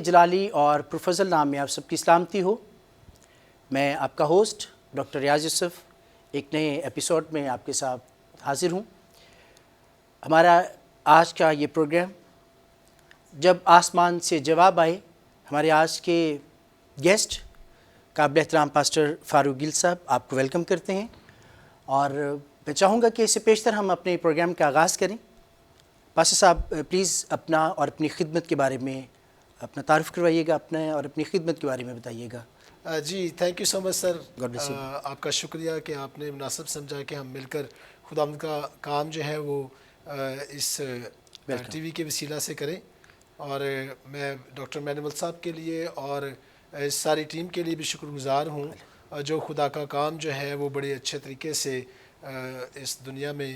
جلالی اور پروفیسر نام میں آپ سب کی سلامتی ہو۔ میں آپ کا ہوسٹ ڈاکٹر ریاض یوسف ایک نئے ایپیسوڈ میں آپ کے ساتھ حاضر ہوں۔ ہمارا آج کا یہ پروگرام جب آسمان سے جواب آئے، ہمارے آج کے گیسٹ قابل احترام پاسٹر فاروق گل صاحب آپ کو ویلکم کرتے ہیں، اور میں چاہوں گا کہ اس سے پیشتر ہم اپنے پروگرام کا آغاز کریں۔ پاسٹر صاحب پلیز اپنا اور اپنی خدمت کے بارے میں اپنا تعارف کروائیے گا، اپنا اور اپنی خدمت کے بارے میں بتائیے گا۔ جی thank you so much sir, God bless you۔ آپ کا شکریہ کہ آپ نے مناسب سمجھا کہ ہم مل کر خداوند کا کام جو ہے وہ اس ٹی وی کے وسیلہ سے کریں، اور میں ڈاکٹر مینول صاحب کے لیے اور اس ساری ٹیم کے لیے بھی شکر گزار ہوں جو خدا کا کام جو ہے وہ بڑے اچھے طریقے سے اس دنیا میں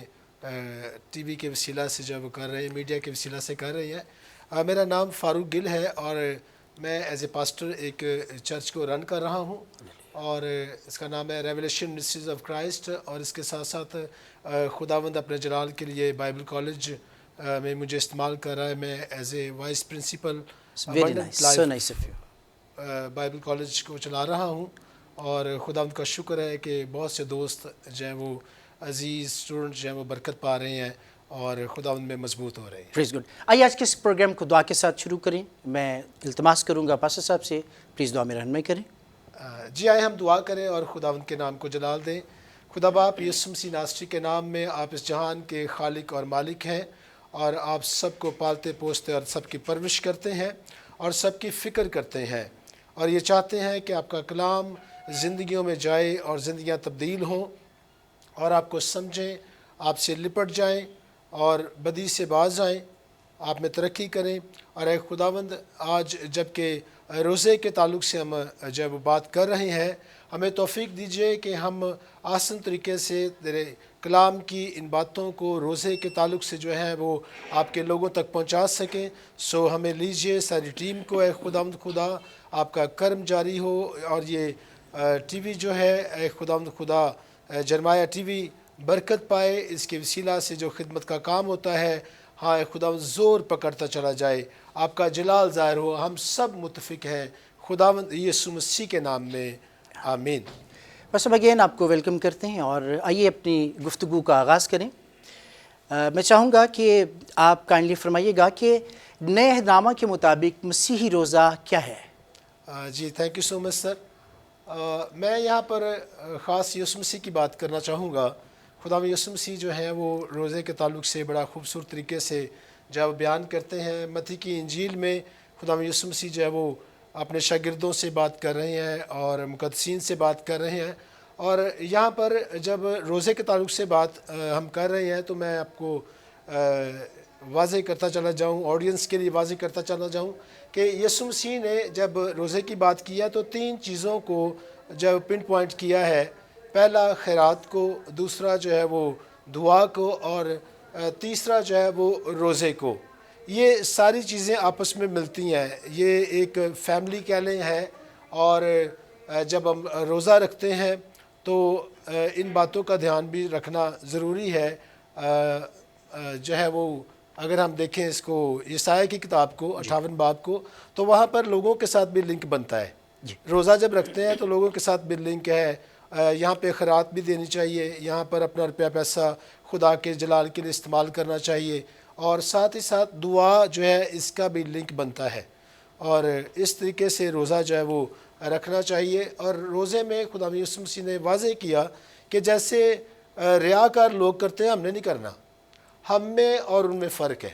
ٹی وی کے وسیلہ سے جو وہ کر رہے ہیں، میڈیا کے وسیلہ سے کر رہی ہیں۔ میرا نام فاروق گل ہے اور میں ایز اے پاسٹر ایک چرچ کو رن کر رہا ہوں، اور اس کا نام ہے ریویلیشن منسٹریز آف کرائسٹ، اور اس کے ساتھ ساتھ خداوند اپنے جلال کے لیے بائبل کالج میں مجھے استعمال کر رہا ہے۔ میں as a vice principal Bible college کو چلا رہا ہوں، اور خداوند کا شکر ہے کہ بہت سے دوست جو ہیں وہ عزیز اسٹوڈنٹ جو ہیں وہ برکت پا رہے ہیں اور خداوند میں مضبوط ہو رہے ہیں۔ پریز گڈ۔ آئیے آج کے اس پروگرام کو دعا کے ساتھ شروع کریں۔ میں التماس کروں گا پاسٹر صاحب سے پلیز دعا میں رہنمائی کریں۔ جی آئے ہم دعا کریں اور خداوند کے نام کو جلال دیں۔ خدا باپ یسوع مسیح ناصری کے نام میں آپ اس جہان کے خالق اور مالک ہیں، اور آپ سب کو پالتے پوستے اور سب کی پرورش کرتے ہیں اور سب کی فکر کرتے ہیں، اور یہ چاہتے ہیں کہ آپ کا کلام زندگیوں میں جائے اور زندگیاں تبدیل ہوں اور آپ کو سمجھیں، آپ سے لپٹ جائیں اور بدی سے باز آئیں، آپ میں ترقی کریں۔ اور اے خداوند، آج جب کہ روزے کے تعلق سے ہم جب بات کر رہے ہیں، ہمیں توفیق دیجیے کہ ہم آسان طریقے سے تیرے کلام کی ان باتوں کو روزے کے تعلق سے جو ہے وہ آپ کے لوگوں تک پہنچا سکیں۔ سو ہمیں لیجیے، ساری ٹیم کو اے خداوند خدا آپ کا کرم جاری ہو، اور یہ ٹی وی جو ہے اے خداوند خدا جرمایہ ٹی وی برکت پائے، اس کے وسیلہ سے جو خدمت کا کام ہوتا ہے ہاں اے خداوند زور پکڑتا چلا جائے، آپ کا جلال ظاہر ہو۔ ہم سب متفق ہیں خداوند یسوع مسیح کے نام میں، آمین۔ بس اب اگین آپ کو ویلکم کرتے ہیں، اور آئیے اپنی گفتگو کا آغاز کریں۔ میں چاہوں گا کہ آپ کائنڈلی فرمائیے گا کہ نئے عہد نامہ کے مطابق مسیحی روزہ کیا ہے؟ جی تھینک یو سو مچ سر۔ میں یہاں پر خاص یسوع مسیح کی بات کرنا چاہوں گا۔ خداوند یسوع مسیح جو ہے وہ روزے کے تعلق سے بڑا خوبصورت طریقے سے جب بیان کرتے ہیں۔ متی کی انجیل میں خداوند یسوع مسیح جو ہے وہ اپنے شاگردوں سے بات کر رہے ہیں اور مقدسین سے بات کر رہے ہیں، اور یہاں پر جب روزے کے تعلق سے بات ہم کر رہے ہیں تو میں آپ کو واضح کرتا چلا جاؤں، آڈینس کے لیے واضح کرتا چلا جاؤں کہ یسوع مسیح نے جب روزے کی بات کیا تو تین چیزوں کو جب پن پوائنٹ کیا ہے۔ پہلا خیرات کو، دوسرا جو ہے وہ دعا کو، اور تیسرا جو ہے وہ روزے کو۔ یہ ساری چیزیں آپس میں ملتی ہیں، یہ ایک فیملی کہہ لیں ہے، اور جب ہم روزہ رکھتے ہیں تو ان باتوں کا دھیان بھی رکھنا ضروری ہے۔ جو ہے وہ اگر ہم دیکھیں اس کو یسایہ کی کتاب کو 58 باب کو، تو وہاں پر لوگوں کے ساتھ بھی لنک بنتا ہے۔ روزہ جب رکھتے ہیں تو لوگوں کے ساتھ بھی لنک ہے، یہاں پہ خیرات بھی دینی چاہیے، یہاں پر اپنا روپیہ پیسہ خدا کے جلال کے لیے استعمال کرنا چاہیے، اور ساتھ ہی ساتھ دعا جو ہے اس کا بھی لنک بنتا ہے، اور اس طریقے سے روزہ جو ہے وہ رکھنا چاہیے۔ اور روزے میں خداوند یسوع مسیح نے واضح کیا کہ جیسے ریاکار لوگ کرتے ہیں ہم نے نہیں کرنا، ہم میں اور ان میں فرق ہے،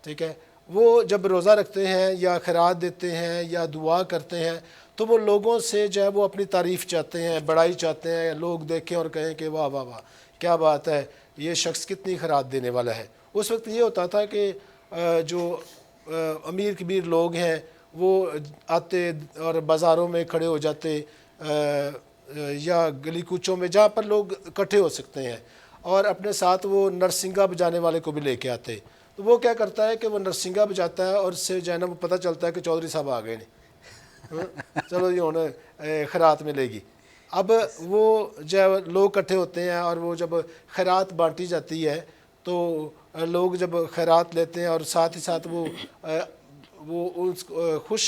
ٹھیک ہے۔ وہ جب روزہ رکھتے ہیں یا خیرات دیتے ہیں یا دعا کرتے ہیں تو وہ لوگوں سے جو ہے وہ اپنی تعریف چاہتے ہیں، بڑائی چاہتے ہیں، لوگ دیکھیں اور کہیں کہ واہ واہ واہ کیا بات ہے، یہ شخص کتنی خیرات دینے والا ہے۔ اس وقت یہ ہوتا تھا کہ جو امیر کبیر لوگ ہیں وہ آتے اور بازاروں میں کھڑے ہو جاتے یا گلی کوچوں میں جہاں پر لوگ اکٹھے ہو سکتے ہیں، اور اپنے ساتھ وہ نرسنگا بجانے والے کو بھی لے کے آتے۔ تو وہ کیا کرتا ہے کہ وہ نرسنگا بجاتا ہے، اور اس سے جو ہے نا وہ پتہ چلتا ہے کہ چودھری صاحب آ گئے نہیں، چلو یہ ہونا خیرات ملے گی۔ اب وہ جو لوگ اکٹھے ہوتے ہیں اور وہ جب خیرات بانٹی جاتی ہے تو لوگ جب خیرات لیتے ہیں اور ساتھ ہی ساتھ وہ وہ اس خوش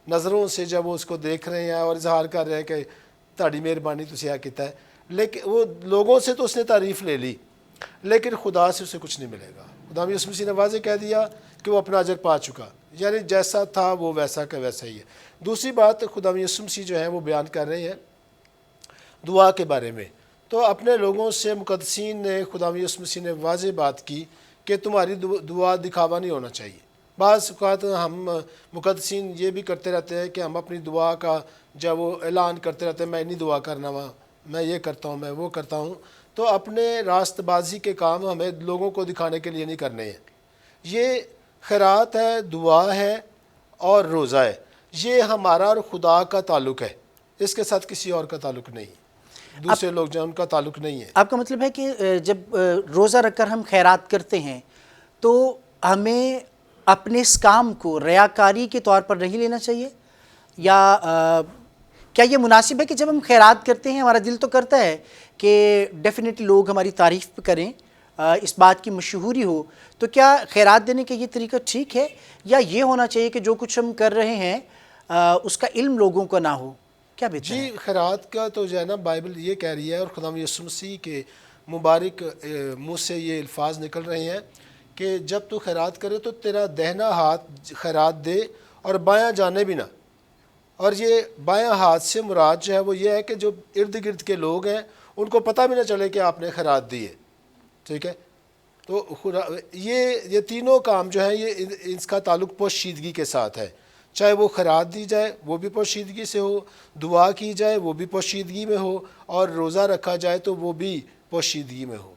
نظروں سے جب وہ اس کو دیکھ رہے ہیں اور اظہار کر رہے ہیں کہ تہاڑی مہربانی تسی آ کیتا ہے، لیکن وہ لوگوں سے تو اس نے تعریف لے لی، لیکن خدا سے اسے کچھ نہیں ملے گا۔ خدا یسوع مسیح نے واضح کہہ دیا کہ وہ اپنا اجر پا چکا، یعنی جیسا تھا وہ ویسا کا ویسا ہی ہے۔ دوسری بات خدا یسوع مسیح جو ہے وہ بیان کر رہے ہیں دعا کے بارے میں، تو اپنے لوگوں سے مقدسین نے خدا یسوع مسیح نے واضح بات کی کہ تمہاری دعا دکھاوا نہیں ہونا چاہیے۔ بعض اوقات ہم مقدسین یہ بھی کرتے رہتے ہیں کہ ہم اپنی دعا کا جب وہ اعلان کرتے رہتے ہیں میں نہیں دعا کرنا وا، میں یہ کرتا ہوں، میں وہ کرتا ہوں، تو اپنے راست بازی کے کام ہمیں لوگوں کو دکھانے کے لیے نہیں کرنے ہیں۔ یہ خیرات ہے، دعا ہے اور روزہ ہے، یہ ہمارا اور خدا کا تعلق ہے، اس کے ساتھ کسی اور کا تعلق نہیں ہے، دوسرے لوگ جو ان کا تعلق نہیں ہے۔ آپ کا مطلب ہے کہ جب روزہ رکھ کر ہم خیرات کرتے ہیں تو ہمیں اپنے اس کام کو ریاکاری کے طور پر نہیں لینا چاہیے، یا کیا یہ مناسب ہے کہ جب ہم خیرات کرتے ہیں ہمارا دل تو کرتا ہے کہ ڈیفینیٹلی لوگ ہماری تعریف کریں، اس بات کی مشہوری ہو، تو کیا خیرات دینے کا یہ طریقہ ٹھیک ہے، یا یہ ہونا چاہیے کہ جو کچھ ہم کر رہے ہیں اس کا علم لوگوں کو نہ ہو؟ کیا بہتر ہے؟ جی خیرات کا تو جو ہے نا بائبل یہ کہہ رہی ہے اور خدا یسوع مسیح کے مبارک منہ سے یہ الفاظ نکل رہے ہیں کہ جب تو خیرات کرے تو تیرا دہنا ہاتھ خیرات دے اور بایاں جانے بھی نہ۔ اور یہ بایاں ہاتھ سے مراد جو ہے وہ یہ ہے کہ جو ارد گرد کے لوگ ہیں ان کو پتہ بھی نہ چلے کہ آپ نے خیرات دی ہے، ٹھیک ہے؟ تو یہ تینوں کام جو ہیں یہ اس کا تعلق پوشیدگی کے ساتھ ہے، چاہے وہ خیرات دی جائے وہ بھی پوشیدگی سے ہو، دعا کی جائے وہ بھی پوشیدگی میں ہو، اور روزہ رکھا جائے تو وہ بھی پوشیدگی میں ہو۔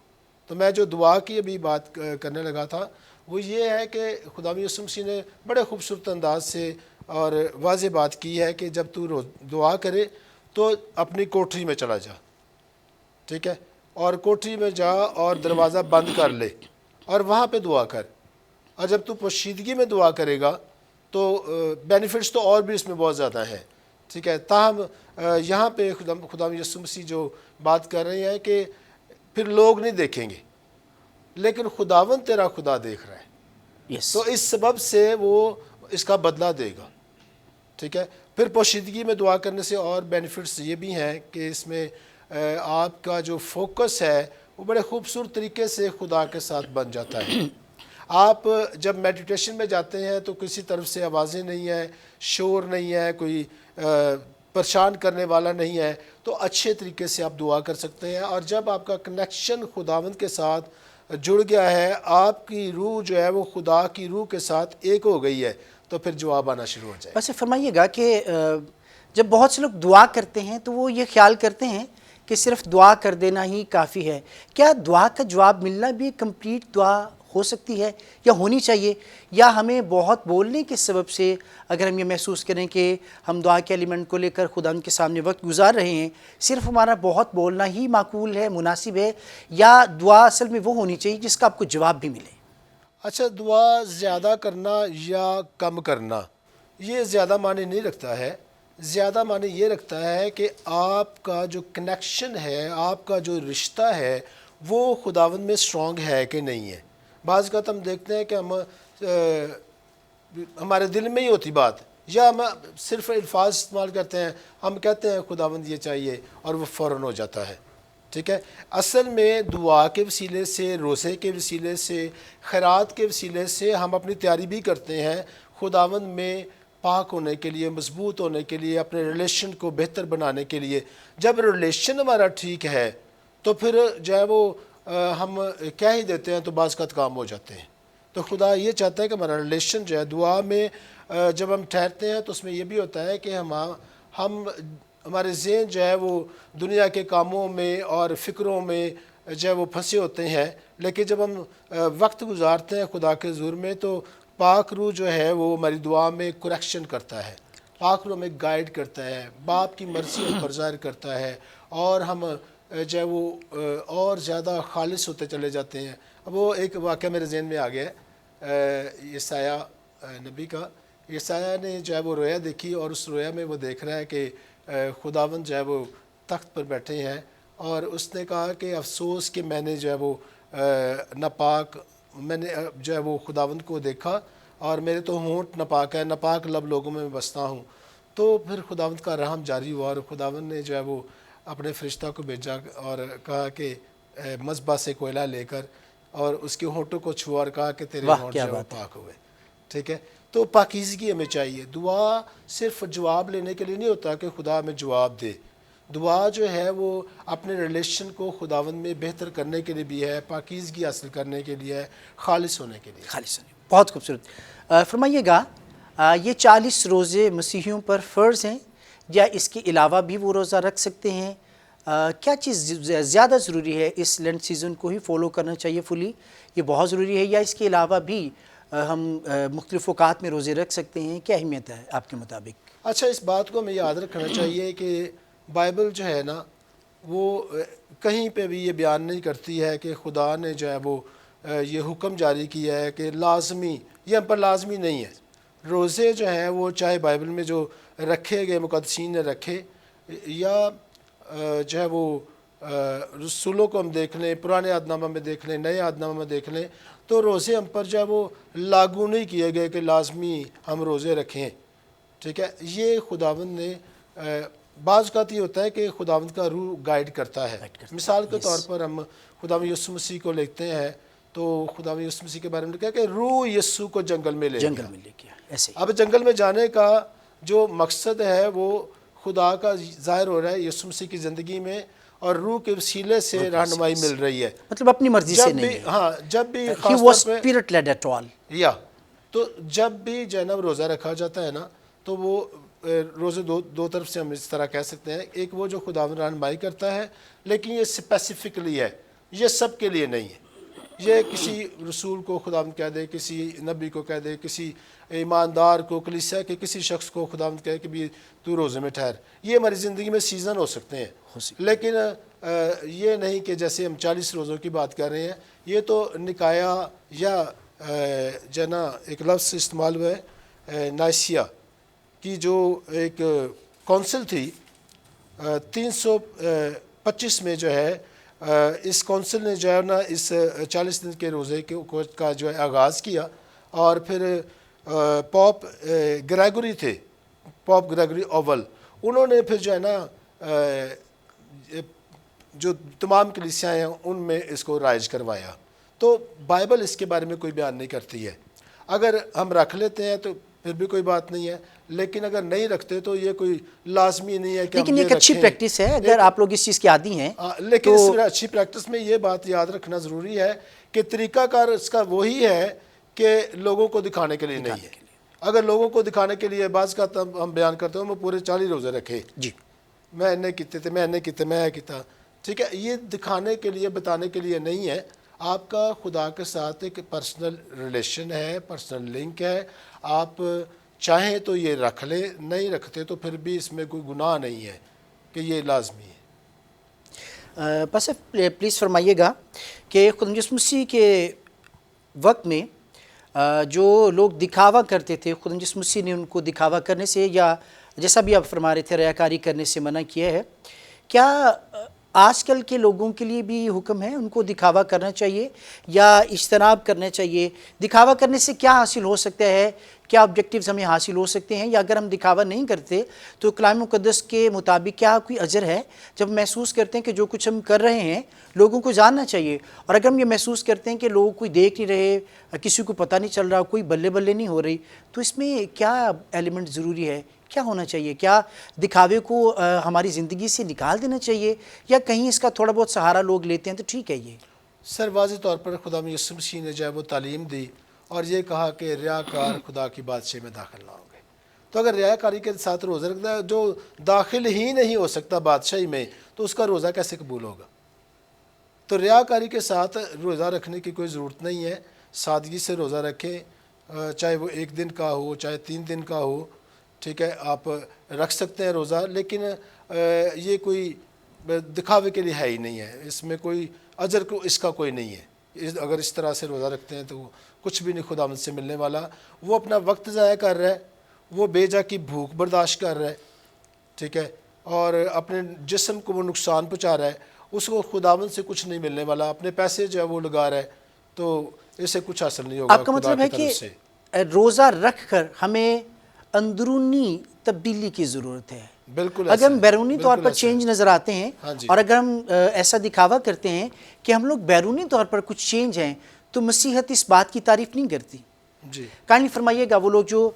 تو میں جو دعا کی ابھی بات کرنے لگا تھا وہ یہ ہے کہ خدا یسوع مسیح نے بڑے خوبصورت انداز سے اور واضح بات کی ہے کہ جب تو دعا کرے تو اپنی کوٹری میں چلا جا، ٹھیک ہے، اور کوٹری میں جا اور دروازہ بند کر لے اور وہاں پہ دعا کر، اور جب تو پوشیدگی میں دعا کرے گا تو بینیفٹس تو اور بھی اس میں بہت زیادہ ہیں، ٹھیک ہے۔ تاہم یہاں پہ خدا یسوع مسیح جو بات کر رہے ہیں کہ پھر لوگ نہیں دیکھیں گے لیکن خداوند تیرا خدا دیکھ رہا ہے، تو اس سبب سے وہ اس کا بدلہ دے گا، ٹھیک ہے۔ پھر پوشیدگی میں دعا کرنے سے اور بینیفٹس یہ بھی ہیں کہ اس میں آپ کا جو فوکس ہے وہ بڑے خوبصورت طریقے سے خدا کے ساتھ بن جاتا ہے۔ آپ جب میڈیٹیشن میں جاتے ہیں تو کسی طرف سے آوازیں نہیں ہیں، شور نہیں ہے، کوئی پریشان کرنے والا نہیں ہے، تو اچھے طریقے سے آپ دعا کر سکتے ہیں۔ اور جب آپ کا کنیکشن خداوند کے ساتھ جڑ گیا ہے، آپ کی روح جو ہے وہ خدا کی روح کے ساتھ ایک ہو گئی ہے، تو پھر جواب آنا شروع ہو جائے۔ ویسے فرمائیے گا کہ جب بہت سے لوگ دعا کرتے ہیں تو وہ یہ خیال کرتے ہیں کہ صرف دعا کر دینا ہی کافی ہے، کیا دعا کا جواب ملنا بھی کمپلیٹ دعا ہو سکتی ہے یا ہونی چاہیے، یا ہمیں بہت بولنے کے سبب سے اگر ہم یہ محسوس کریں کہ ہم دعا کے ایلیمنٹ کو لے کر خدا کے سامنے وقت گزار رہے ہیں، صرف ہمارا بہت بولنا ہی معقول ہے، مناسب ہے، یا دعا اصل میں وہ ہونی چاہیے جس کا آپ کو جواب بھی ملے؟ اچھا، دعا زیادہ کرنا یا کم کرنا یہ زیادہ معنی نہیں رکھتا ہے، زیادہ معنی یہ رکھتا ہے کہ آپ کا جو کنیکشن ہے، آپ کا جو رشتہ ہے وہ خداوند میں سٹرونگ ہے کہ نہیں ہے۔ بعض اوقات ہم دیکھتے ہیں کہ ہمارے دل میں ہی ہوتی بات، یا ہم صرف الفاظ استعمال کرتے ہیں، ہم کہتے ہیں خداوند یہ چاہیے اور وہ فوراً ہو جاتا ہے، ٹھیک ہے۔ اصل میں دعا کے وسیلے سے، روزے کے وسیلے سے، خیرات کے وسیلے سے ہم اپنی تیاری بھی کرتے ہیں خداوند میں پاک ہونے کے لیے، مضبوط ہونے کے لیے، اپنے ریلیشن کو بہتر بنانے کے لیے۔ جب ریلیشن ہمارا ٹھیک ہے تو پھر جو ہے وہ ہم کہہ ہی دیتے ہیں تو بعض کا کام ہو جاتے ہیں۔ تو خدا یہ چاہتا ہے کہ ہمارا ریلیشن جو ہے دعا میں جب ہم ٹھہرتے ہیں تو اس میں یہ بھی ہوتا ہے کہ ہمارے ذہن جو ہے وہ دنیا کے کاموں میں اور فکروں میں جو ہے وہ پھنسے ہوتے ہیں، لیکن جب ہم وقت گزارتے ہیں خدا کے حضور میں تو پاک روح جو ہے وہ ہماری دعا میں کریکشن کرتا ہے، پاک روح ہمیں گائیڈ کرتا ہے، باپ کی مرضی ہم پر ظاہر کرتا ہے، اور ہم جو ہے وہ اور زیادہ خالص ہوتے چلے جاتے ہیں۔ اب وہ ایک واقعہ میرے ذہن میں آ گیا ہے، یسایہ نبی کا۔ یسایہ نے جو ہے وہ رویا دیکھی، اور اس رویا میں وہ دیکھ رہا ہے کہ خداوند جو ہے وہ تخت پر بیٹھے ہیں، اور اس نے کہا کہ افسوس کہ میں نے جو ہے وہ ناپاک، میں نے جو ہے وہ خداوند کو دیکھا اور میرے تو ہونٹ ناپاک ہے، ناپاک لب لوگوں میں بستا ہوں، تو پھر خداوند کا رحم جاری ہوا اور خداوند نے جو ہے وہ اپنے فرشتہ کو بھیجا اور کہا کہ مذبح سے کوئلہ لے کر اور اس کے ہونٹوں کو چھوا اور کہا کہ تیرے واہ ہونٹ کیا جو ہے وہ بات ہے. پاک ہوئے. ٹھیک ہے، تو پاکیزگی ہمیں چاہیے. دعا صرف جواب لینے کے لیے نہیں ہوتا کہ خدا ہمیں جواب دے. دعا جو ہے وہ اپنے ریلیشن کو خداوند میں بہتر کرنے کے لیے بھی ہے، پاکیزگی حاصل کرنے کے لیے ہے، خالص ہونے کے لیے. خالص نہیں. بہت خوبصورت. فرمائیے گا یہ 40 روزے مسیحیوں پر فرض ہیں یا اس کے علاوہ بھی وہ روزہ رکھ سکتے ہیں؟ کیا چیز زیادہ ضروری ہے؟ اس لینٹ سیزن کو ہی فالو کرنا چاہیے فلی، یہ بہت ضروری ہے، یا اس کے علاوہ بھی ہم مختلف اوقات میں روزے رکھ سکتے ہیں؟ کیا اہمیت ہے آپ کے مطابق؟ اچھا، اس بات کو ہمیں یاد رکھنا چاہیے کہ بائبل جو ہے نا وہ کہیں پہ بھی یہ بیان نہیں کرتی ہے کہ خدا نے جو ہے وہ یہ حکم جاری کیا ہے کہ لازمی، یہ ہم پر لازمی نہیں ہے. روزے جو ہیں وہ چاہے بائبل میں جو رکھے گئے مقدسین نے رکھے یا جو ہے وہ رسولوں کو ہم دیکھ لیں، پرانے عہد نامہ میں دیکھ لیں، نئے عہد نامہ میں دیکھ لیں، تو روزے ہم پر جو ہے وہ لاگو نہیں کیے گئے کہ لازمی ہم روزے رکھیں. ٹھیک ہے، یہ خداوند نے بعض اوقات یہ ہوتا ہے کہ خداوند کا روح گائیڈ کرتا ہے. مثال کے طور پر ہم خداوند یسوع مسیح کو لکھتے ہیں تو خداوند یسوع مسیح کے بارے میں لکھا ہے کہ روح یسوع کو جنگل میں لے گیا. جنگل میں لے گیا. ایسے ہی اب جنگل میں جانے کا جو مقصد ہے وہ خدا کا ظاہر ہو رہا ہے یسوع مسیح کی زندگی میں، اور روح کے وسیلے سے رہنمائی مل رہی ہے. مطلب اپنی مرضی سے نہیں ہے. ہاں، جب بھی He خاص was طور پہ spirit led at all. تو جب بھی جو ہے نا روزہ رکھا جاتا ہے نا تو وہ روزے دو طرف سے ہم اس طرح کہہ سکتے ہیں. ایک وہ جو خداوند رہنمائی کرتا ہے، لیکن یہ اسپیسیفکلی ہے، یہ سب کے لیے نہیں ہے. یہ کسی رسول کو خداوند کہہ دے، کسی نبی کو کہہ دے، کسی ایماندار کو، کلیسیا کے کسی شخص کو خداوند کہے کہ بھی تو روزے میں ٹھہر. یہ ہماری زندگی میں سیزن ہو سکتے ہیں، لیکن یہ نہیں کہ جیسے ہم 40 روزوں کی بات کر رہے ہیں. یہ تو نکایا یا جو نا ایک لفظ استعمال ہوا ہے نائسیا کی جو ایک کونسل تھی 325 میں جو ہے اس کونسل نے جو ہے نا اس 40 دن کے روزے کا جو ہے آغاز کیا. اور پھر پوپ گریگوری تھے، پوپ گریگوری اول، انہوں نے پھر جو ہے نا جو تمام کلیسیاں ہیں ان میں اس کو رائج کروایا. تو بائبل اس کے بارے میں کوئی بیان نہیں کرتی ہے. اگر ہم رکھ لیتے ہیں تو پھر بھی کوئی بات نہیں ہے، لیکن اگر نہیں رکھتے تو یہ کوئی لازمی نہیں ہے کہ لیکن ایک اچھی پریکٹس ہے اگر آپ لوگ اس چیز کے عادی ہیں. لیکن اس اچھی پریکٹس میں یہ بات یاد رکھنا ضروری ہے کہ طریقہ کار اس کا وہی ہے کہ لوگوں کو دکھانے کے لیے نہیں ہے. اگر لوگوں کو دکھانے کے لیے بعض کا ہم بیان کرتے ہیں میں پورے 40 روزے رکھے، جی میں نے کیتے تھے، میں نے کیتے، میں کیتا. ٹھیک ہے، یہ دکھانے کے لیے، بتانے کے لیے نہیں ہے. آپ کا خدا کے ساتھ ایک پرسنل ریلیشن ہے، پرسنل لنک ہے. آپ چاہیں تو یہ رکھ لیں، نہیں رکھتے تو پھر بھی اس میں کوئی گناہ نہیں ہے کہ یہ لازمی ہے. بس پلیز فرمائیے گا کہ خدا یسوع مسیح کے وقت میں جو لوگ دکھاوا کرتے تھے، خدا یسوع مسیح نے ان کو دکھاوا کرنے سے یا جیسا بھی آپ فرما رہے تھے ریاکاری کرنے سے منع کیا ہے. کیا آج کل کے لوگوں کے لیے بھی حکم ہے ان کو دکھاوا کرنا چاہیے یا اجتناب کرنا چاہیے؟ دکھاوا کرنے سے کیا حاصل ہو سکتا ہے؟ کیا آبجیکٹیوز ہمیں حاصل ہو سکتے ہیں؟ یا اگر ہم دکھاوا نہیں کرتے تو کلام مقدس کے مطابق کیا کوئی اجر ہے جب محسوس کرتے ہیں کہ جو کچھ ہم کر رہے ہیں لوگوں کو جاننا چاہیے، اور اگر ہم یہ محسوس کرتے ہیں کہ لوگ کوئی دیکھ نہیں رہے، کسی کو پتہ نہیں چل رہا، کوئی بلے بلے نہیں ہو رہی، تو اس میں کیا ایلیمنٹ ضروری ہے؟ کیا ہونا چاہیے؟ کیا دکھاوے کو ہماری زندگی سے نکال دینا چاہیے یا کہیں اس کا تھوڑا بہت سہارا لوگ لیتے ہیں تو ٹھیک ہے؟ یہ سر واضح طور پر خدا یسوع مسیح نے جو ہے وہ تعلیم دی اور یہ کہا کہ ریاکار خدا کی بادشاہی میں داخل نہ ہوں گے. تو اگر ریاکاری کے ساتھ روزہ رکھتا ہے جو داخل ہی نہیں ہو سکتا بادشاہی میں، تو اس کا روزہ کیسے قبول ہوگا؟ تو ریاکاری کے ساتھ روزہ رکھنے کی کوئی ضرورت نہیں ہے. سادگی سے روزہ رکھیں، چاہے وہ 1 دن کا ہو، چاہے 3 دن کا ہو. ٹھیک ہے، آپ رکھ سکتے ہیں روزہ، لیکن یہ کوئی دکھاوے کے لیے ہے ہی نہیں ہے. اس میں کوئی اجر کو اس کا کوئی نہیں ہے. اگر اس طرح سے روزہ رکھتے ہیں تو کچھ بھی نہیں خداوند سے ملنے والا. وہ اپنا وقت ضائع کر رہا ہے، وہ بے جا کی بھوک برداشت کر رہا ہے. ٹھیک ہے، اور اپنے جسم کو وہ نقصان پہنچا رہا ہے. اس کو خداوند سے کچھ نہیں ملنے والا. اپنے پیسے جو ہے وہ لگا رہا ہے، تو اسے کچھ حاصل نہیں ہوگا. آپ کا مطلب ہے کہ روزہ رکھ کر ہمیں اندرونی تبدیلی کی ضرورت ہے. بالکل اگر ہم بیرونی طور پر چینج نظر آتے ہیں اور اگر ہم ایسا دکھاوا کرتے ہیں کہ ہم لوگ بیرونی طور پر کچھ چینج ہیں تو مسیحت اس بات کی تعریف نہیں کرتی. جی کائنڈلی فرمائیے گا وہ لوگ جو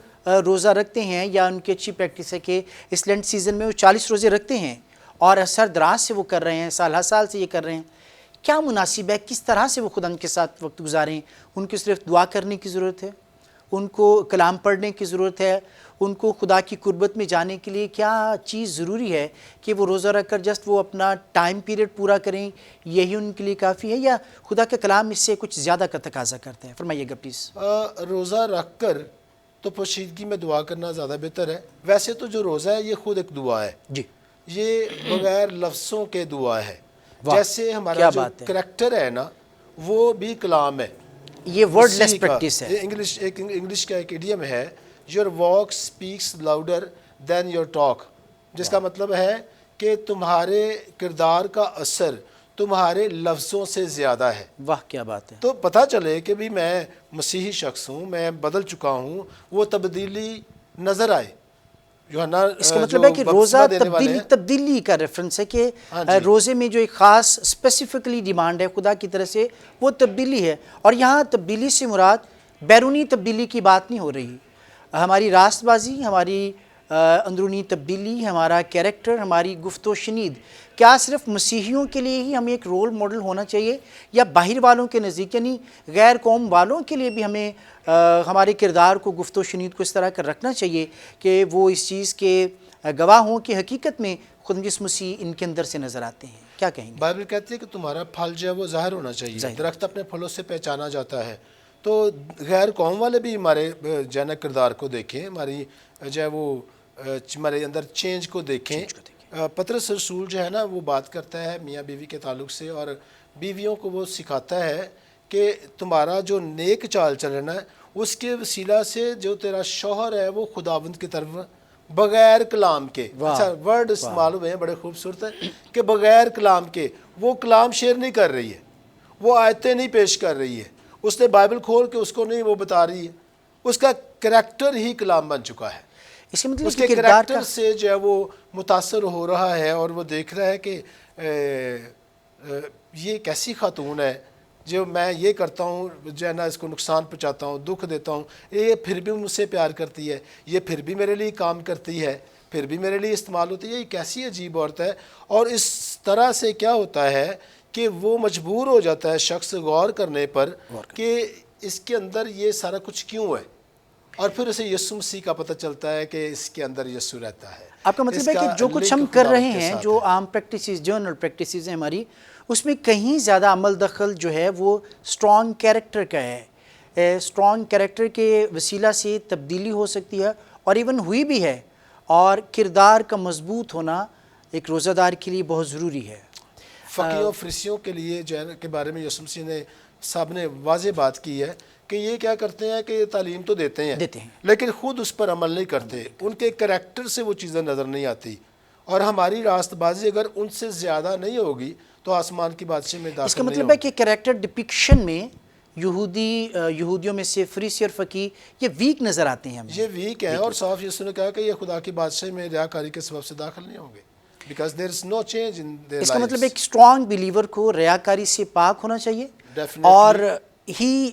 روزہ رکھتے ہیں یا ان کی اچھی پریکٹس ہے کہ اس لینٹ سیزن میں وہ 40 روزے رکھتے ہیں اور سر دراز سے وہ کر رہے ہیں, سال ہر سال سے یہ کر رہے ہیں, کیا مناسب ہے, کس طرح سے وہ خدا کے ساتھ وقت گزاریں؟ ان کو صرف دعا کرنے کی ضرورت ہے, ان کو کلام پڑھنے کی ضرورت ہے, ان کو خدا کی قربت میں جانے کے لیے کیا چیز ضروری ہے کہ وہ روزہ رکھ کر جسٹ وہ اپنا ٹائم پیریڈ پورا کریں, یہی ان کے لیے کافی ہے یا خدا کا کلام اس سے کچھ زیادہ کا تقاضا کرتے ہیں؟ فرمائیے گا پلیز. روزہ رکھ کر تو پوشیدگی میں دعا کرنا زیادہ بہتر ہے. ویسے تو جو روزہ ہے یہ خود ایک دعا ہے, جی یہ بغیر لفظوں کے دعا ہے. جیسے ہمارا جو کریکٹر ہے نا وہ بھی کلام ہے, یہ ورڈ لیس پریکٹس ہے. انگلش کا ایک ایڈیم ہے, your walk speaks louder than your talk, جس کا مطلب ہے کہ تمہارے کردار کا اثر تمہارے لفظوں سے زیادہ ہے. واہ کیا بات ہے. تو پتہ چلے کہ بھی میں مسیحی شخص ہوں, میں بدل چکا ہوں, وہ تبدیلی نظر آئے. اس کا مطلب ہے کہ روزہ تبدیلی کا ریفرنس ہے کہ روزے میں جو ایک خاص اسپیسیفکلی ڈیمانڈ ہے خدا کی طرف سے وہ تبدیلی ہے. اور یہاں تبدیلی سے مراد بیرونی تبدیلی کی بات نہیں ہو رہی. ہماری راست بازی, ہماری اندرونی تبدیلی, ہمارا کیریکٹر, ہماری گفت و شنید کیا صرف مسیحیوں کے لیے ہی ہمیں ایک رول ماڈل ہونا چاہیے یا باہر والوں کے نزدیک یعنی غیر قوم والوں کے لیے بھی ہمیں ہمارے کردار کو, گفت و شنید کو اس طرح کر رکھنا چاہیے کہ وہ اس چیز کے گواہ ہوں کہ حقیقت میں خدا یسوع مسیح ان کے اندر سے نظر آتے ہیں؟ کیا کہیں گے؟ بائبل کہتی ہے کہ تمہارا پھل جو ہے وہ ظاہر ہونا چاہیے. درخت اپنے پھلوں سے پہچانا جاتا ہے. تو غیر قوم والے بھی ہمارے جو ہے نا کردار کو دیکھیں, ہماری جو ہے وہ ہمارے اندر چینج کو دیکھیں. پطرس رسول جو ہے نا وہ بات کرتا ہے میاں بیوی کے تعلق سے, اور بیویوں کو وہ سکھاتا ہے کہ تمہارا جو نیک چال چلنا ہے اس کے وسیلہ سے جو تیرا شوہر ہے وہ خداوند کی طرف بغیر کلام کے, اچھا ورڈ استعمال ہوئے ہیں بڑے خوبصورت ہے کہ بغیر کلام کے, وہ کلام شیئر نہیں کر رہی ہے, وہ آیتیں نہیں پیش کر رہی ہے, اس نے بائبل کھول کے اس کو نہیں وہ بتا رہی ہے, اس کا کریکٹر ہی کلام بن چکا ہے. اس کے مطلب اس کے کریکٹر سے جو ہے وہ متاثر ہو رہا ہے اور وہ دیکھ رہا ہے کہ یہ کیسی خاتون ہے جو میں یہ کرتا ہوں جو ہے نا اس کو نقصان پہنچاتا ہوں, دکھ دیتا ہوں, یہ پھر بھی مجھ سے پیار کرتی ہے, یہ پھر بھی میرے لیے کام کرتی ہے, پھر بھی میرے لیے استعمال ہوتی ہے, یہ کیسی عجیب عورت ہے. اور اس طرح سے کیا ہوتا ہے کہ وہ مجبور ہو جاتا ہے شخص غور کرنے پر کہ اس کے اندر یہ سارا کچھ کیوں ہے, اور پھر اسے یسوع مسیح کا پتہ چلتا ہے کہ اس کے اندر یسوع رہتا ہے. آپ کا مطلب ہے کہ جو کچھ ہم کر رہے ہیں, جو عام پریکٹسز, جنرل پریکٹسز ہیں ہماری, اس میں کہیں زیادہ عمل دخل جو ہے وہ اسٹرانگ کیریکٹر کا ہے. اسٹرانگ کیریکٹر کے وسیلہ سے تبدیلی ہو سکتی ہے اور ایون ہوئی بھی ہے, اور کردار کا مضبوط ہونا ایک روزہ دار کے لیے بہت ضروری ہے. فقیوں فریسیوں کے لیے جو ہے کے بارے میں یسوع مسیح نے صاحب نے واضح بات کی ہے کہ یہ کیا کرتے ہیں کہ یہ تعلیم تو دیتے ہیں لیکن خود اس پر عمل نہیں کرتے, ان کے کریکٹر سے وہ چیزیں نظر نہیں آتی. اور ہماری راست بازی اگر ان سے زیادہ نہیں ہوگی تو آسمان کی بادشاہی میں داخل نہیں ہوگی. اس کا مطلب ہے کہ کریکٹر ڈپکشن میں یہودیوں میں سے فریسی اور فقی یہ ویک نظر آتے ہیں. یہ ویک ہیں, اور صاف یسوع نے کہا کہ یہ خدا کی بادشاہی میں ریاکاری کے سبب سے داخل نہیں ہوں گے. Because there is no change in their lives. اس کا مطلب ایک اسٹرانگ بلیور کو ریاکاری سے پاک ہونا چاہیے, اور ہی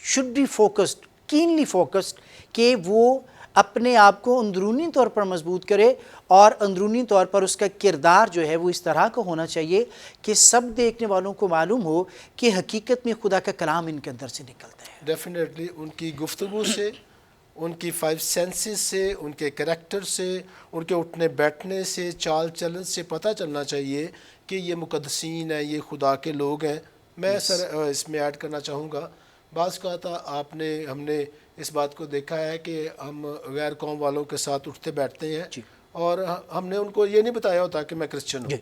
should be focused, keenly focused کہ وہ اپنے آپ کو اندرونی طور پر مضبوط کرے, اور اندرونی طور پر اس کا کردار جو ہے وہ اس طرح کا ہونا چاہیے کہ سب دیکھنے والوں کو معلوم ہو کہ حقیقت میں خدا کا کلام ان کے اندر سے نکلتا ہے. ڈیفینیٹلی ان کی گفتگو سے, ان کی 5 سینسز سے, ان کے کریکٹر سے, ان کے اٹھنے بیٹھنے سے, چال چلن سے پتہ چلنا چاہیے کہ یہ مقدسین ہیں, یہ خدا کے لوگ ہیں. میں سر اس میں ایڈ کرنا چاہوں گا, بعض کہا تھا ہم نے اس بات کو دیکھا ہے کہ ہم غیر قوم والوں کے ساتھ اٹھتے بیٹھتے ہیں اور ہم نے ان کو یہ نہیں بتایا ہوتا کہ میں کرسچن ہوں,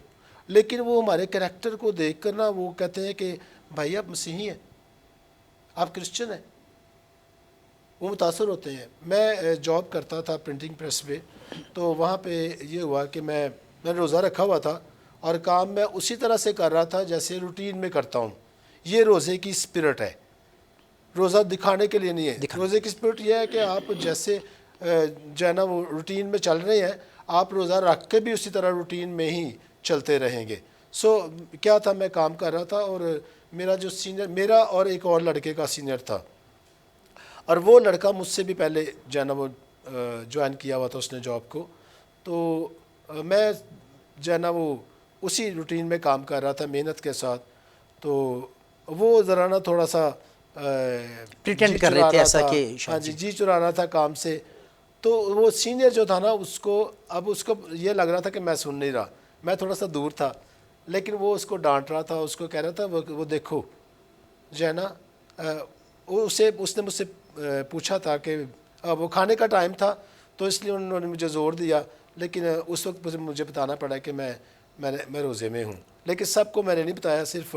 لیکن وہ ہمارے کریکٹر کو دیکھ کر نا وہ کہتے ہیں کہ بھائی آپ مسیحی ہیں, آپ کرسچن ہیں, وہ متاثر ہوتے ہیں. میں جاب کرتا تھا پرنٹنگ پریس پہ, تو وہاں پہ یہ ہوا کہ میں نے روزہ رکھا ہوا تھا اور کام میں اسی طرح سے کر رہا تھا جیسے روٹین میں کرتا ہوں. یہ روزے کی اسپرٹ ہے. روزہ دکھانے کے لیے نہیں ہے. روزے کی اسپرٹ یہ ہے کہ آپ جیسے جو ہے نا وہ روٹین میں چل رہے ہیں, آپ روزہ رکھ کے بھی اسی طرح روٹین میں ہی چلتے رہیں گے. کیا تھا, میں کام کر رہا تھا اور میرا جو سینئر, میرا اور ایک اور لڑکے کا سینئر تھا, اور وہ لڑکا مجھ سے بھی پہلے جو ہے نا وہ جوائن کیا ہوا تھا اس نے جاب کو. تو میں جو ہے نا وہ اسی روٹین میں کام کر رہا تھا محنت کے ساتھ. تو وہ ذرا نا تھوڑا سا پریٹینڈ کر رہے تھے ایسا کہ ہاں جی چرا رہا تھا کام سے. تو وہ سینئر جو تھا نا اس کو یہ لگ رہا تھا کہ میں سن نہیں رہا, میں تھوڑا سا دور تھا, لیکن وہ اس کو ڈانٹ رہا تھا, اس کو کہہ رہا تھا وہ دیکھو جو ہے نا اس نے مجھ سے پوچھا تھا کہ وہ کھانے کا ٹائم تھا تو اس لیے انہوں نے مجھے زور دیا, لیکن اس وقت مجھے بتانا پڑا کہ میں روزے میں ہوں. لیکن سب کو میں نے نہیں بتایا, صرف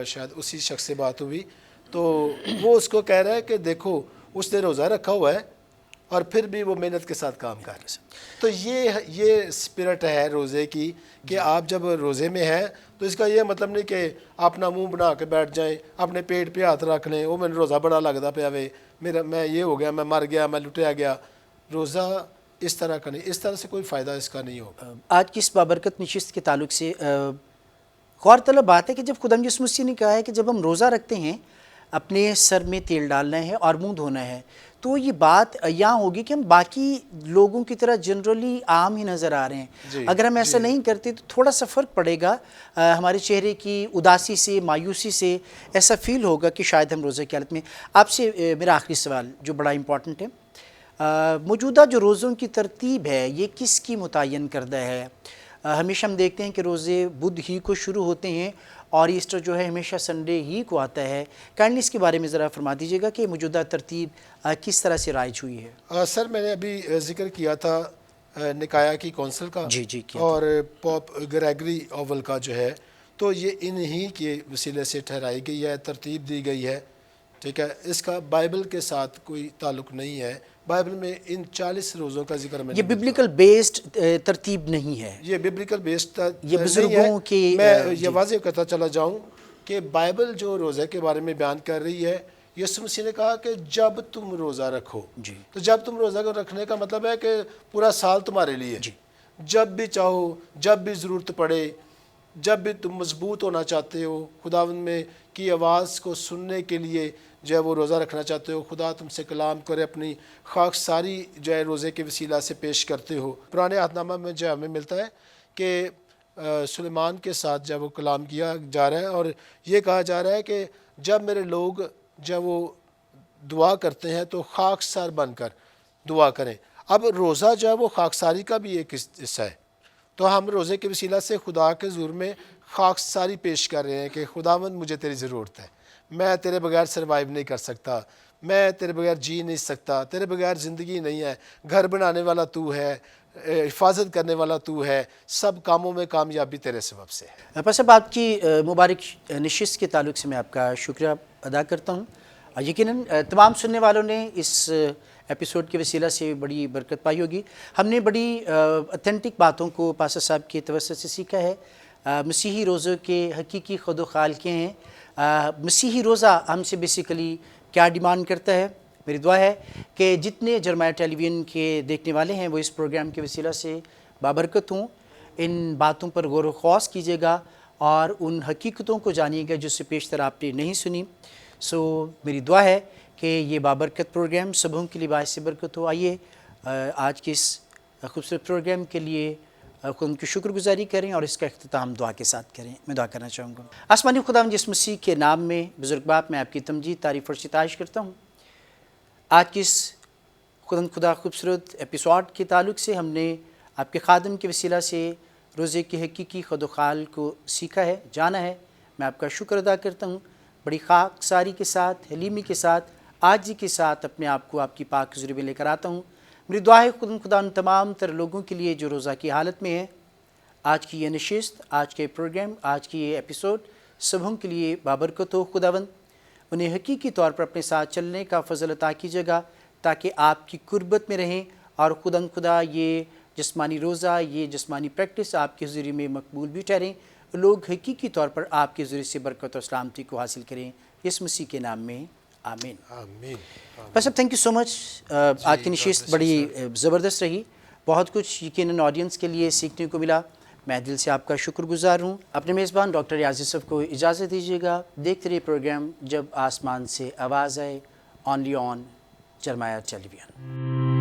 شاید اسی شخص سے بات ہوئی. تو وہ اس کو کہہ رہا ہے کہ دیکھو اس نے روزہ رکھا ہوا ہے اور پھر بھی وہ محنت کے ساتھ کام کر رہے ہیں. تو یہ اسپرٹ ہے روزے کی کہ آپ جب روزے میں ہیں تو اس کا یہ مطلب نہیں کہ اپنا منہ بنا کے بیٹھ جائیں, اپنے پیٹ پہ ہاتھ رکھ لیں, وہ میں روزہ بڑا لگتا پیا وے, میں یہ ہو گیا, میں مر گیا, میں لٹیا گیا. روزہ اس طرح کا نہیں, اس طرح سے کوئی فائدہ اس کا نہیں ہوگا. آج کی اس بابرکت نشست کے تعلق سے غور طلب بات ہے کہ جب خدا یسوع مسیح نے کہا ہے کہ جب ہم روزہ رکھتے ہیں اپنے سر میں تیل ڈالنا ہے اور منہ دھونا ہے, تو یہ بات یہاں ہوگی کہ ہم باقی لوگوں کی طرح جنرلی عام ہی نظر آ رہے ہیں. اگر ہم ایسا نہیں کرتے تو تھوڑا سا فرق پڑے گا, ہمارے چہرے کی اداسی سے, مایوسی سے ایسا فیل ہوگا کہ شاید ہم روزے کی حالت میں. آپ سے میرا آخری سوال جو بڑا امپورٹنٹ ہے, موجودہ جو روزوں کی ترتیب ہے یہ کس کی متعین کردہ ہے؟ ہمیشہ ہم دیکھتے ہیں کہ روزے بدھ ہی کو شروع ہوتے ہیں اور ایسٹر جو ہے ہمیشہ سنڈے ہی کو آتا ہے. کائنڈلی اس کے بارے میں ذرا فرما دیجیے گا کہ موجودہ ترتیب کس طرح سے رائج ہوئی ہے؟ سر میں نے ابھی ذکر کیا تھا نکایا کی کونسل کا جی اور پوپ گریگری اوول کا جو ہے, تو یہ انہی کے وسیلے سے ٹھہرائی گئی ہے, ترتیب دی گئی ہے. ٹھیک ہے, اس کا بائبل کے ساتھ کوئی تعلق نہیں ہے. بائبل میں ان 40 روزوں کا ذکر میں یہ ببلیکل بیسڈ ترتیب نہیں ہے, یہ ببلیکل بیسڈ یہ بزرگوں کی. میں یہ واضح کرتا چلا جاؤں کہ بائبل جو روزے کے بارے میں بیان کر رہی ہے, یسوع مسیح نے کہا کہ جب تم روزہ رکھو. تو جب تم روزہ کو رکھنے کا مطلب ہے کہ پورا سال تمہارے لیے, جب بھی چاہو, جب بھی ضرورت پڑے, جب بھی تم مضبوط ہونا چاہتے ہو, خداوند میں کی آواز کو سننے کے لیے جو ہے وہ روزہ رکھنا چاہتے ہو, خدا تم سے کلام کرے, اپنی خاکساری جو ہے روزے کے وسیلہ سے پیش کرتے ہو. پرانے عہد نامہ میں جو ہمیں ملتا ہے کہ سلیمان کے ساتھ جب وہ کلام کیا جا رہا ہے اور یہ کہا جا رہا ہے کہ جب میرے لوگ جب وہ دعا کرتے ہیں تو خاکسار بن کر دعا کریں. اب روزہ جو ہے وہ خاکساری کا بھی ایک حصہ ہے. تو ہم روزے کے وسیلہ سے خدا کے حضور میں خاکساری پیش کر رہے ہیں کہ خداوند مجھے تیری ضرورت ہے, میں تیرے بغیر سروائیو نہیں کر سکتا, میں تیرے بغیر جی نہیں سکتا, تیرے بغیر زندگی نہیں ہے, گھر بنانے والا تو ہے, حفاظت کرنے والا تو ہے, سب کاموں میں کامیابی تیرے سبب سے ہے. پس اب آپ کی مبارک نشست کے تعلق سے میں آپ کا شکریہ ادا کرتا ہوں. یقیناً تمام سننے والوں نے اس ایپیسوڈ کے وسیلہ سے بڑی برکت پائی ہوگی. ہم نے بڑی اتھینٹک باتوں کو پاسٹر صاحب کے توسط سے سیکھا ہے. مسیحی روزوں کے حقیقی خود و خال کیا ہیں, مسیحی روزہ ہم سے بیسیکلی کیا ڈیمانڈ کرتا ہے. میری دعا ہے کہ جتنے جرمائے ٹیلی ویژن کے دیکھنے والے ہیں وہ اس پروگرام کے وسیلہ سے بابرکت ہوں. ان باتوں پر غور و خوض کیجیے گا اور ان حقیقتوں کو جانیے گا جو سے پیشتر آپ نے نہیں سنی. میری دعا ہے کہ یہ بابرکت پروگرام سبوں کے لیے باعث برکت ہو. آئیے آج کے اس خوبصورت پروگرام کے لیے خدا کی شکر گزاری کریں اور اس کا اختتام دعا کے ساتھ کریں. میں دعا کرنا چاہوں گا. آسمانی خداوند یسوع مسیح کے نام میں بزرگ باپ میں آپ کی تمجید تعریف اور ستائش کرتا ہوں. آج کی اس خدا خوبصورت ایپیسوڈ کے تعلق سے ہم نے آپ کے خادم کے وسیلہ سے روزے کے حقیقی خد و خال کو سیکھا ہے, جانا ہے. میں آپ کا شکر ادا کرتا ہوں. بڑی خاکساری کے ساتھ, حلیمی کے ساتھ, عاجزی کے ساتھ اپنے آپ کو آپ کی پاک حضوری میں لے کر آتا ہوں. میری دعا ہے خدا ان تمام تر لوگوں کے لیے جو روزہ کی حالت میں ہیں, آج کی یہ نشست, آج کے پروگرام, آج کی یہ ایپیسوڈ سبوں کے لیے بابرکت ہو. خداوند انہیں حقیقی طور پر اپنے ساتھ چلنے کا فضل عطا کیجیے گا تاکہ آپ کی قربت میں رہیں اور خدا یہ جسمانی روزہ, یہ جسمانی پریکٹس آپ کے حضوری میں مقبول بھی ٹھہریں. لوگ حقیقی طور پر آپ کے ذریعے سے برکت و سلامتی کو حاصل کریں. اس مسیح کے نام میں آمین. آمین. بس صاحب تھینک یو سو مچ. آج کی نشست بڑی زبردست رہی. بہت کچھ یقیناً آڈینس کے لیے سیکھنے کو ملا. میں دل سے آپ کا شکر گزار ہوں. اپنے میزبان ڈاکٹر ریاض یوسف کو اجازت دیجیے گا. دیکھتے رہیے پروگرام جب آسمان سے آواز آئے، اونلی آن چرمایا ٹیلی ویژن.